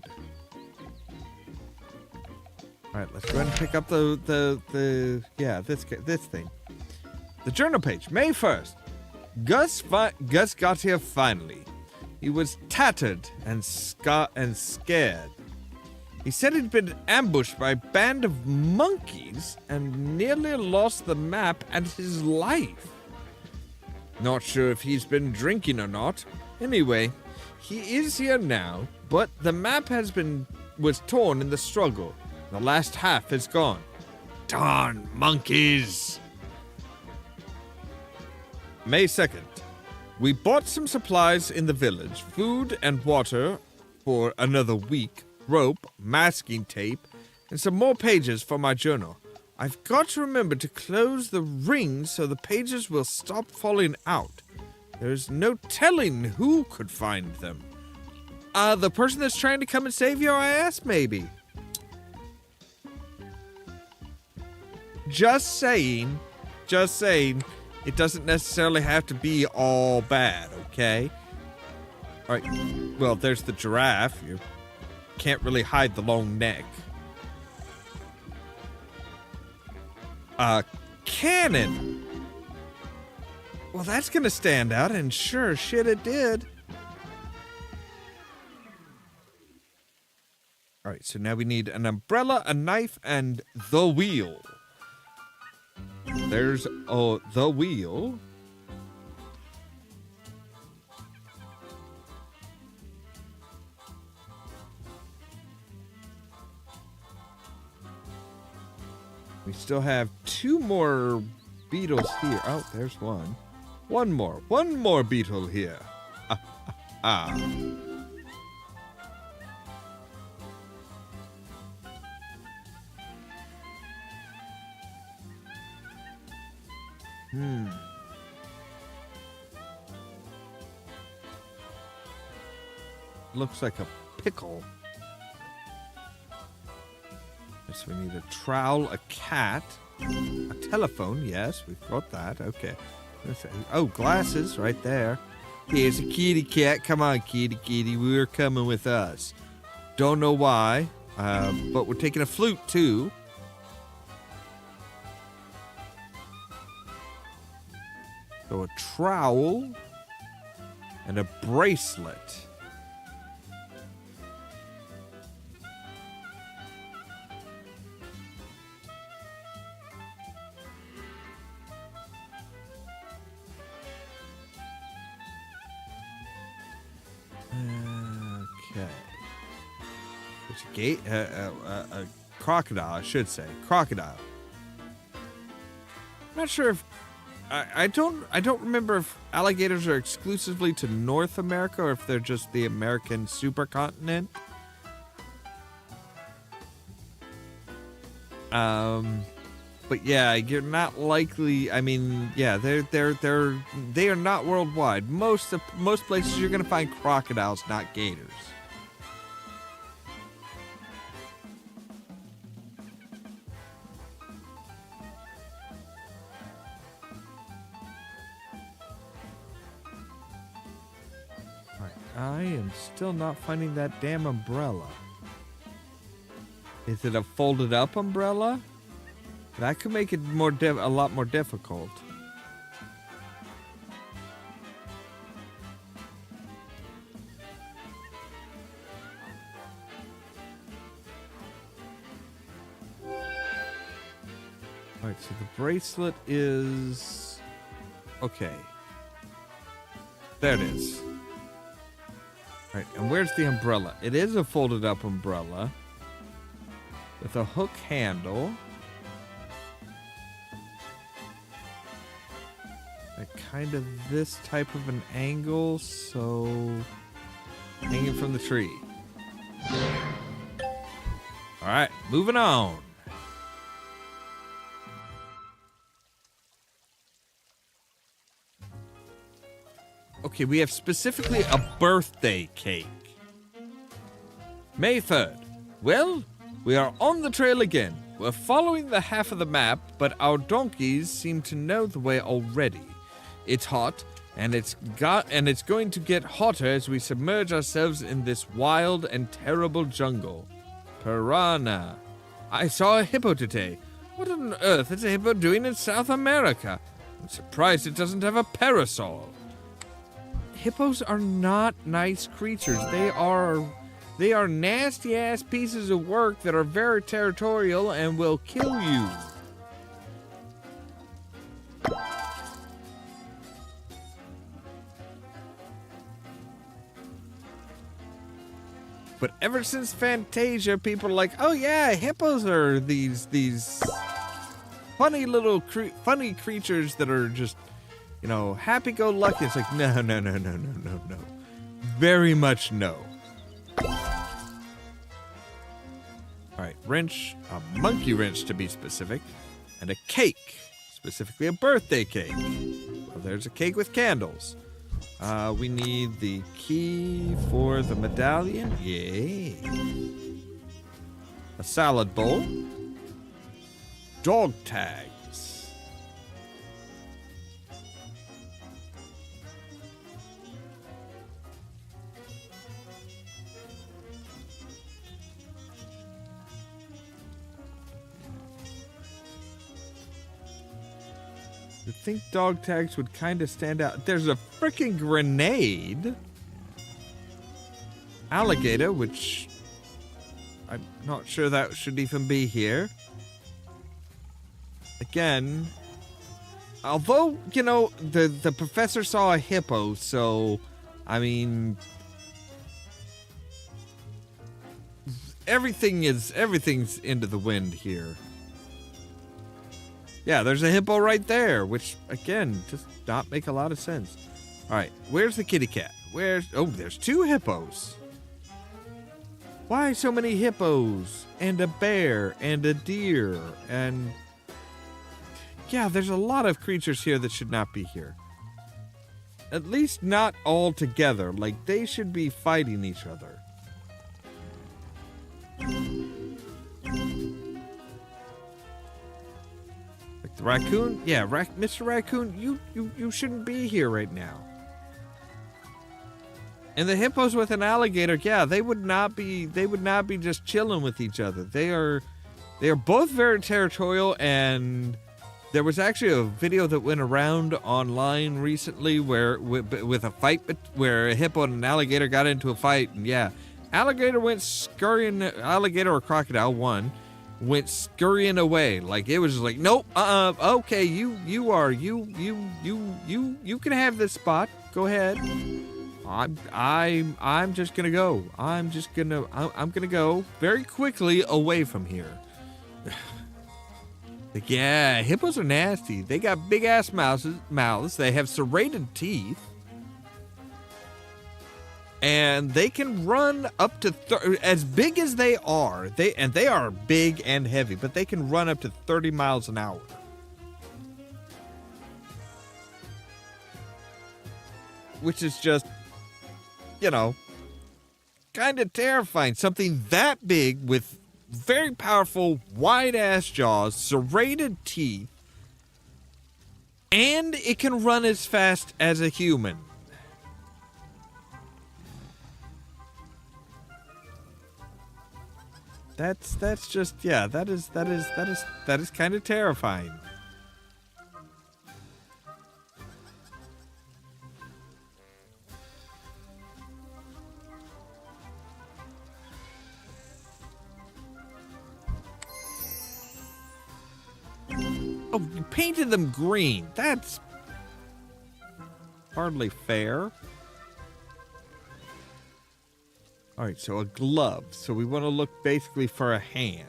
All right, let's go ahead and pick up this thing. The journal page, May 1st. Gus got here finally. He was tattered and scared. He said he'd been ambushed by a band of monkeys and nearly lost the map and his life. Not sure if he's been drinking or not. Anyway, he is here now, but the map was torn in the struggle. The last half is gone. Darn monkeys! May 2nd. We bought some supplies in the village, food and water for another week, rope, masking tape, and some more pages for my journal. I've got to remember to close the rings so the pages will stop falling out. There's no telling who could find them. The person that's trying to come and save you, I asked, maybe. Just saying. It doesn't necessarily have to be all bad, okay? All right. Well, there's the giraffe. You can't really hide the long neck. Cannon. Well, that's gonna stand out, and sure shit it did. All right, so now we need an umbrella, a knife, and the wheel. There's the wheel. We still have 2 more beetles here. Oh, there's one. One more beetle here. Looks like a pickle. So we need a trowel, a cat, a telephone. Yes, we've got that. Okay. Oh, glasses right there. Here's a kitty cat. Come on, kitty. We're coming with us. Don't know why, but we're taking a flute too. So a trowel and a bracelet. Okay. There's a gate, a crocodile, I should say. Crocodile. I'm not sure if I don't remember if alligators are exclusively to North America or if they're just the American supercontinent. But yeah, you're not likely. I mean, yeah, they are not worldwide. Most places you're gonna find crocodiles, not gators. I am still not finding that damn umbrella. Is it a folded up umbrella? That could make it a lot more difficult. Alright, so the bracelet is... Okay. There it is. Alright, and where's the umbrella? It is a folded up umbrella with a hook handle. At kind of this type of an angle, so hanging from the tree. Alright, moving on. Okay, we have specifically a birthday cake. May 3rd. Well, we are on the trail again. We're following the half of the map, but our donkeys seem to know the way already. It's hot, and it's going to get hotter as we submerge ourselves in this wild and terrible jungle. Piranha. I saw a hippo today. What on earth is a hippo doing in South America? I'm surprised it doesn't have a parasol. Hippos are not nice creatures. They are nasty-ass pieces of work that are very territorial and will kill you. But ever since Fantasia, people are like, oh yeah, hippos are these funny little funny creatures that are just, you know, happy-go-lucky. It's like, no. Very much no. All right, wrench, a monkey wrench to be specific, and a cake, specifically a birthday cake. Well, there's a cake with candles. We need the key for the medallion. Yay. A salad bowl. Dog tags. I think dog tags would kind of stand out. There's a freaking grenade. Alligator, which I'm not sure that should even be here. Again, although, you know, the professor saw a hippo, so, I mean, everything's into the wind here. Yeah, there's a hippo right there, which, again, does not make a lot of sense. All right, where's the kitty cat? There's 2 hippos. Why so many hippos? And a bear, and a deer, and... yeah, there's a lot of creatures here that should not be here. At least not all together. Like, they should be fighting each other. The raccoon? Yeah, Mr. Raccoon, you shouldn't be here right now. And the hippos with an alligator, yeah, they would not be just chilling with each other. They are both very territorial, and there was actually a video that went around online recently where with a fight where a hippo and an alligator got into a fight, and yeah, alligator or crocodile went scurrying away. Like, it was just like, nope, okay, you can have this spot. Go ahead. I'm just gonna go. I'm gonna go very quickly away from here. Like, yeah, hippos are nasty. They got big ass mouths. They have serrated teeth. And they can run up to as big as they are. They are big and heavy, but they can run up to 30 miles an hour. Which is just, you know, kind of terrifying. Something that big with very powerful, wide-ass jaws, serrated teeth, and it can run as fast as a human. That's just, yeah, that is kind of terrifying. Oh, you painted them green. That's hardly fair. All right, so a glove. So we want to look basically for a hand.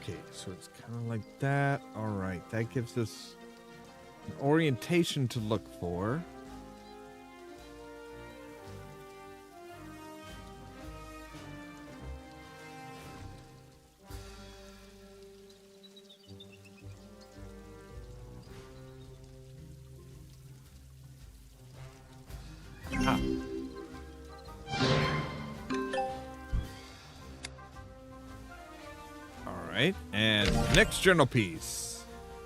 Okay, so it's kind of like that. All right, that gives us an orientation to look for. Alright, and next journal piece.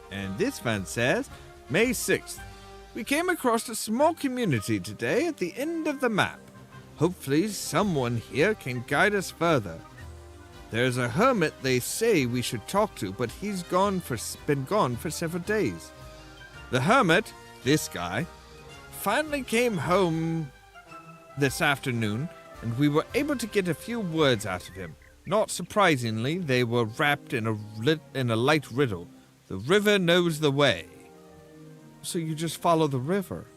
And this one says, May 6th. We came across a small community today at the end of the map. Hopefully someone here can guide us further. There's a hermit they say we should talk to, but he's been gone for several days. The hermit, this guy, finally came home this afternoon, and we were able to get a few words out of him. Not surprisingly, they were wrapped in a light riddle. The river knows the way. So you just follow the river.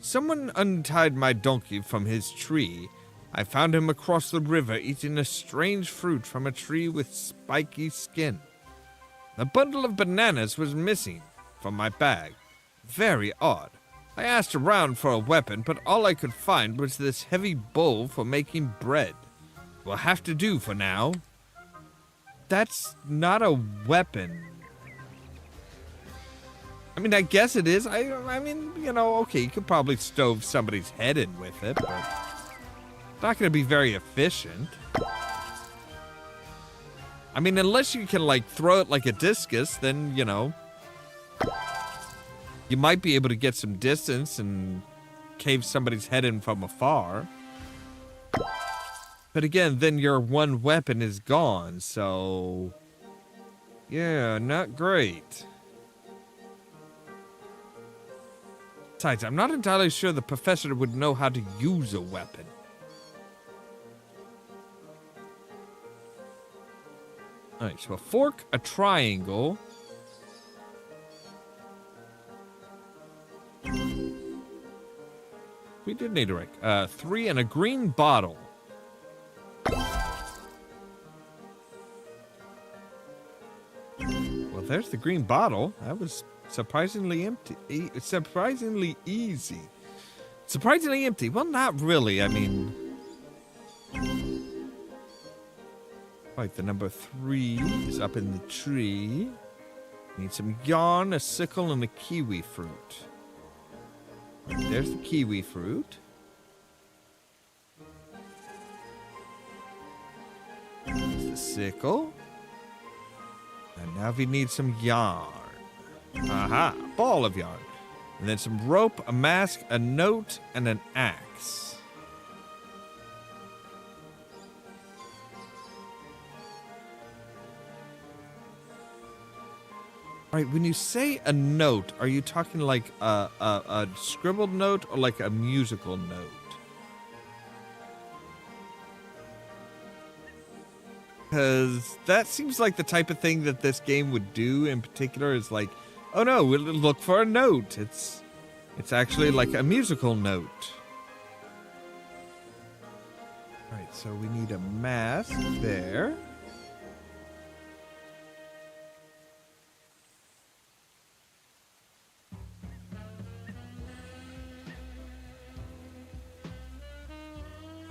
Someone untied my donkey from his tree. I found him across the river eating a strange fruit from a tree with spiky skin. A bundle of bananas was missing from my bag. Very odd. I asked around for a weapon, but all I could find was this heavy bowl for making bread. Will have to do for now. That's not a weapon. I mean, I guess it is. I mean, you know, okay, you could probably stove somebody's head in with it, but it's not going to be very efficient. I mean, unless you can, like, throw it like a discus, then, you know, you might be able to get some distance and cave somebody's head in from afar. But again, then your one weapon is gone, so yeah, not great. Besides, I'm not entirely sure the professor would know how to use a weapon. Alright, so a fork, a triangle. We did need a rank. 3 and a green bottle. Well, there's the green bottle. That was surprisingly empty. Surprisingly easy. Surprisingly empty. Well, not really. I mean, right, the number 3 is up in the tree. Need some yarn, a sickle, and a kiwi fruit. Right, there's the kiwi fruit. There's the sickle. And now we need some yarn. Aha, a ball of yarn. And then some rope, a mask, a note, and an axe. All right, when you say a note, are you talking like a scribbled note or like a musical note? Because that seems like the type of thing that this game would do in particular is like, oh no, we'll look for a note. It's actually like a musical note. All right, so we need a mask there.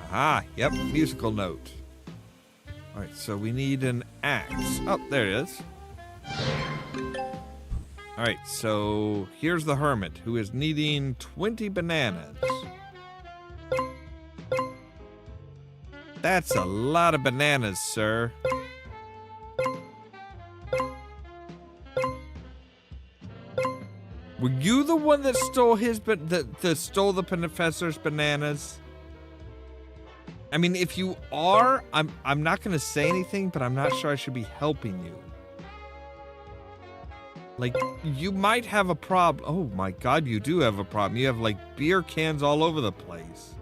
Aha, yep, musical note. All right, so we need an axe. Oh, there it is. All right, so here's the hermit who is needing 20 bananas. That's a lot of bananas, sir. Were you the one that stole that stole the professor's bananas? I mean, if you are, I'm not going to say anything, but I'm not sure I should be helping you. Like, you might have a problem. Oh my god, you do have a problem. You have, like, beer cans all over the place.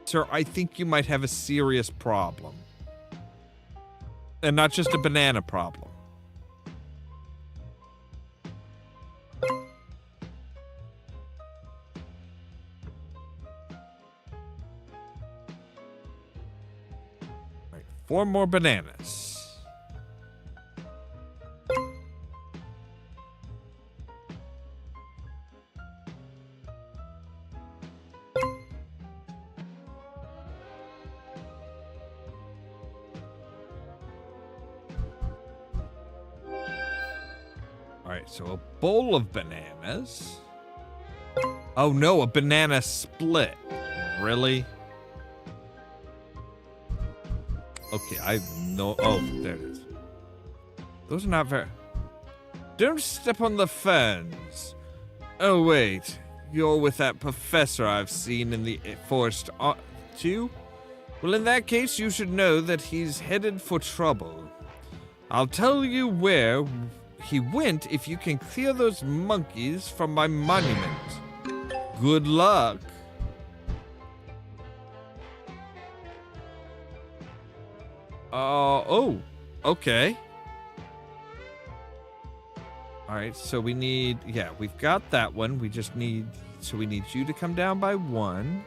Sir, I think you might have a serious problem. And not just a banana problem. All right, 4 more bananas. Alright, so a bowl of bananas. Oh no, a banana split. Really? Okay, I know. Oh, there it is. Those are not very... Don't step on the ferns. Oh, wait. You're with that professor I've seen in the forest, too? Well, in that case, you should know that he's headed for trouble. I'll tell you where he went if you can clear those monkeys from my monument. Good luck. Oh, okay. All right, so we need, yeah, we've got that one. We just need, so we need you to come down by 1.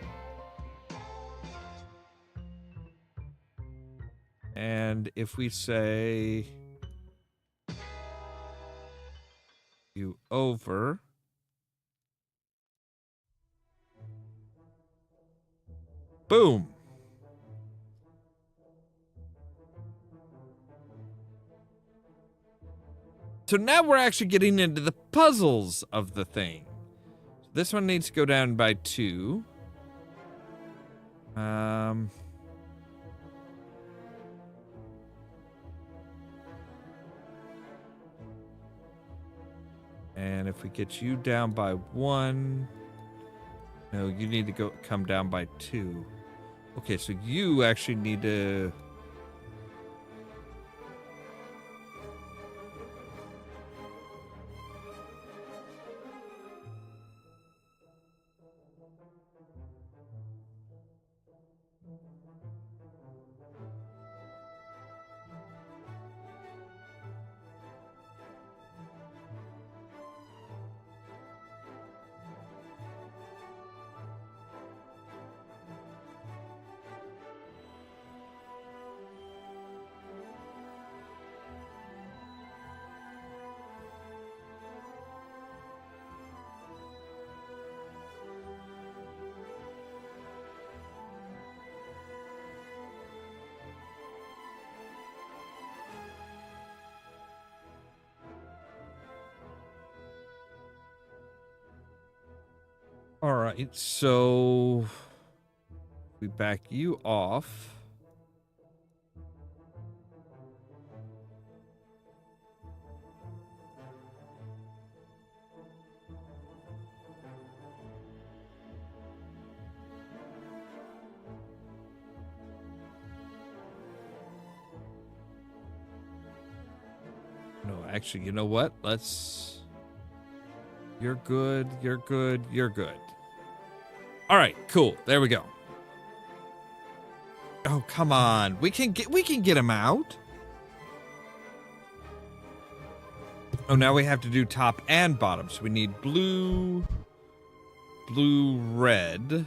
And if we say you over, boom. So now we're actually getting into the puzzles of the thing. This one needs to go down by 2. And if we get you down by 1, no, you need to come down by 2. Okay, so you actually need to... All right, so we back you off. No, actually, you know what? Let's... You're good, you're good, you're good. All right, cool. There we go. Oh, come on. We can get him out. Oh, now we have to do top and bottom. So we need blue, red.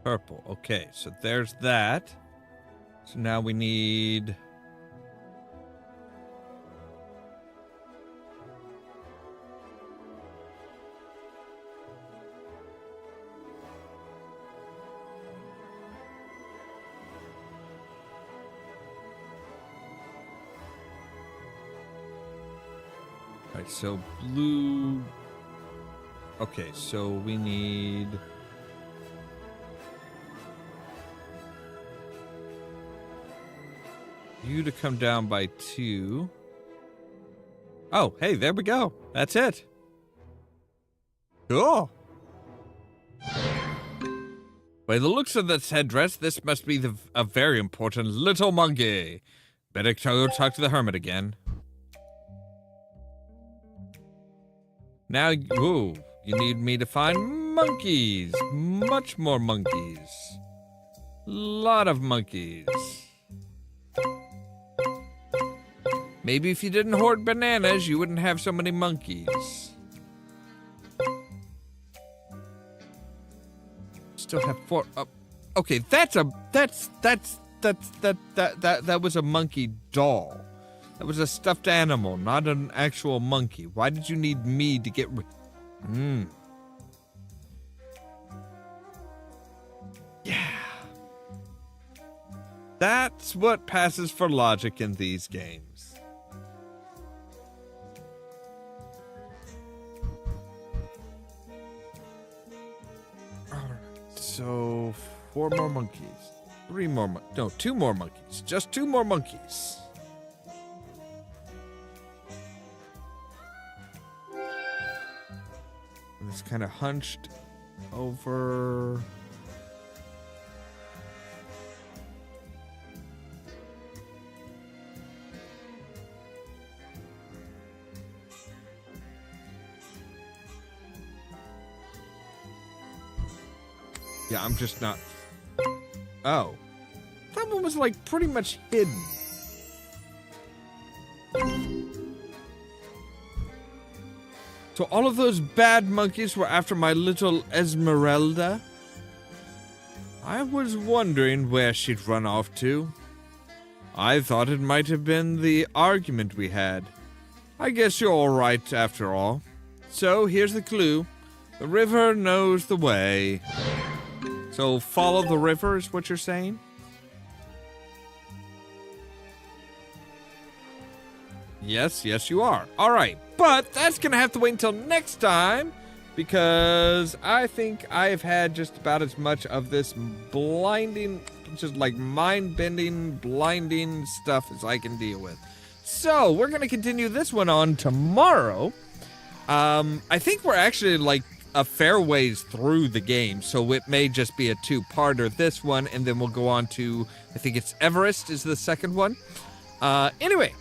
Purple. Okay, so there's that. So now we need... All right, so blue... Okay, so we need... you to come down by 2. Oh, hey, there we go. That's it. Cool. By the looks of this headdress, this must be a very important little monkey. Better go talk to the hermit again. Now, ooh, you need me to find monkeys. Much more monkeys. Lot of monkeys. Maybe if you didn't hoard bananas, you wouldn't have so many monkeys. Still have 4. Okay, that was a monkey doll. That was a stuffed animal, not an actual monkey. Why did you need me to get rid? Yeah. That's what passes for logic in these games. So 4 more monkeys. 3 more no, 2 more monkeys. Just 2 more monkeys. And it's kind of hunched over. Yeah, I'm just not. Oh. That one was like pretty much hidden. So all of those bad monkeys were after my little Esmeralda? I was wondering where she'd run off to. I thought it might have been the argument we had. I guess you're all right after all. So here's the clue. The river knows the way. So follow the river is what you're saying? Yes, you are. All right, but that's going to have to wait until next time because I think I've had just about as much of this blinding, just like mind-bending, blinding stuff as I can deal with. So we're going to continue this one on tomorrow. I think we're actually like a fair ways through the game, so it may just be a 2-parter, this one, and then we'll go on to, I think it's Everest is the second one. Anyway.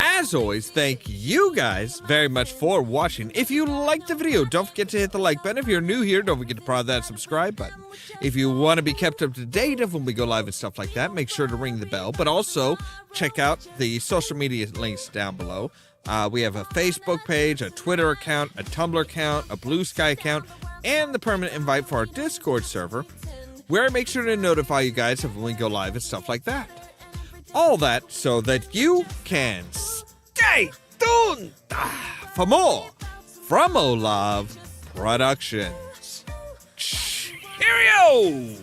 As always, thank you guys very much for watching. If you liked the video, don't forget to hit the like button. If you're new here, don't forget to press that subscribe button. If you want to be kept up to date of when we go live and stuff like that, make sure to ring the bell. But also, check out the social media links down below. We have a Facebook page, a Twitter account, a Tumblr account, a Blue Sky account, and the permanent invite for our Discord server, where I make sure to notify you guys of when we go live and stuff like that. All that so that you can stay tuned for more from Ollamh Productions. Cheerio!